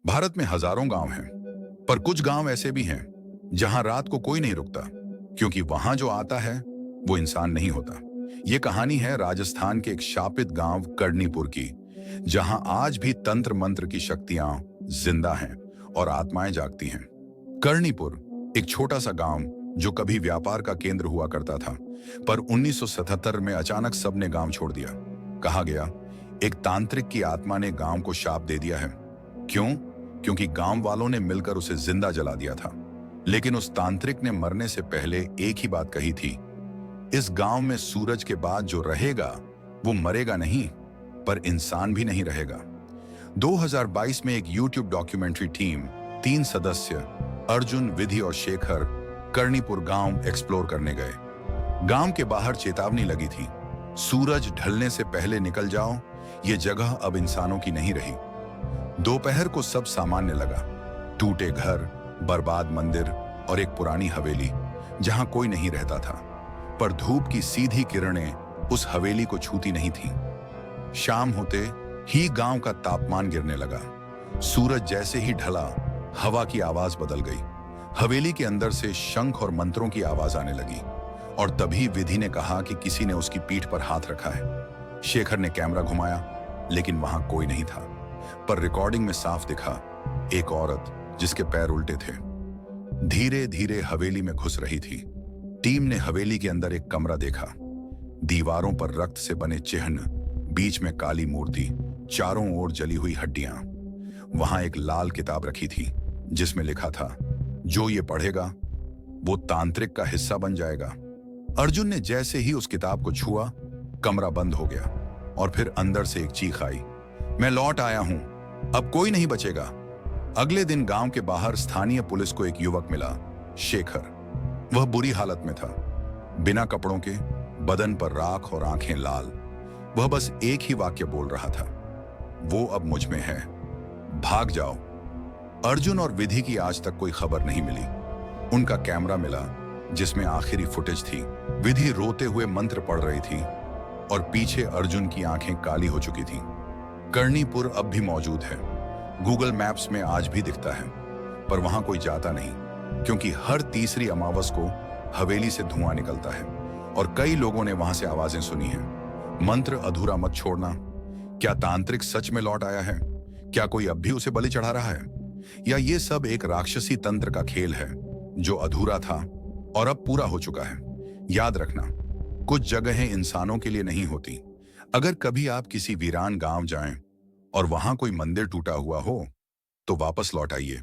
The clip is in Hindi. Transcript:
भारत में हजारों गांव हैं, पर कुछ गांव ऐसे भी हैं जहां रात को कोई नहीं रुकता, क्योंकि वहां जो आता है वो इंसान नहीं होता। ये कहानी है राजस्थान के एक शापित गांव कर्णीपुर की, जहां आज भी तंत्र मंत्र की शक्तियां जिंदा हैं और आत्माएं जागती हैं। कर्णीपुर एक छोटा सा गांव जो कभी व्यापार का केंद्र हुआ करता था, पर 1977 में अचानक सबने गांव छोड़ दिया। कहा गया एक तांत्रिक की आत्मा ने गांव को शाप दे दिया है। क्यों? क्योंकि गांव वालों ने मिलकर उसे जिंदा जला दिया था। लेकिन उस तांत्रिक ने मरने से पहले एक ही बात कही थी, इस गांव में सूरज के बाद जो रहेगा वो मरेगा नहीं, पर इंसान भी नहीं रहेगा। 2022 में एक यूट्यूब डॉक्यूमेंट्री टीम 3 सदस्य अर्जुन, विधि और शेखर कर्णीपुर गांव एक्सप्लोर करने गए। गांव के बाहर चेतावनी लगी थी, सूरज ढलने से पहले निकल जाओ, ये जगह अब इंसानों की नहीं रही। दोपहर को सब सामान्य लगा, टूटे घर, बर्बाद मंदिर और एक पुरानी हवेली जहां कोई नहीं रहता था। पर धूप की सीधी किरणें उस हवेली को छूती नहीं थीं। शाम होते ही गांव का तापमान गिरने लगा। सूरज जैसे ही ढला, हवा की आवाज बदल गई। हवेली के अंदर से शंख और मंत्रों की आवाज आने लगी, और तभी विधि ने कहा कि किसी ने उसकी पीठ पर हाथ रखा है। शेखर ने कैमरा घुमाया, लेकिन वहां कोई नहीं था। पर रिकॉर्डिंग में साफ दिखा एक औरत जिसके पैर उल्टे थे, धीरे धीरे हवेली में घुस रही थी। टीम ने हवेली के अंदर एक कमरा देखा, दीवारों पर रक्त से बने चिन्ह, बीच में काली मूर्ति, चारों ओर जली हुई हड्डियां। वहां एक लाल किताब रखी थी जिसमें लिखा था, जो ये पढ़ेगा वो तांत्रिक का हिस्सा बन जाएगा। अर्जुन ने जैसे ही उस किताब को छुआ, कमरा बंद हो गया और फिर अंदर से एक चीख आई, मैं लौट आया हूं, अब कोई नहीं बचेगा। अगले दिन गांव के बाहर स्थानीय पुलिस को एक युवक मिला, शेखर। वह बुरी हालत में था, बिना कपड़ों के, बदन पर राख और आंखें लाल। वह बस एक ही वाक्य बोल रहा था, वो अब मुझ में है, भाग जाओ। अर्जुन और विधि की आज तक कोई खबर नहीं मिली। उनका कैमरा मिला जिसमें आखिरी फुटेज थी। विधि रोते हुए मंत्र पढ़ रही थी और पीछे अर्जुन की आंखें काली हो चुकी थीं। कर्णीपुर अब भी मौजूद है, गूगल मैप्स में आज भी दिखता है, पर वहां कोई जाता नहीं, क्योंकि हर तीसरी अमावस को हवेली से धुआं निकलता है और कई लोगों ने वहां से आवाजें सुनी हैं, मंत्र अधूरा मत छोड़ना। क्या तांत्रिक सच में लौट आया है? क्या कोई अब भी उसे बलि चढ़ा रहा है? या ये सब एक राक्षसी तंत्र का खेल है जो अधूरा था और अब पूरा हो चुका है? याद रखना, कुछ जगहें इंसानों के लिए नहीं होती। अगर कभी आप किसी वीरान गांव जाएं और वहां कोई मंदिर टूटा हुआ हो, तो वापस लौट आइए।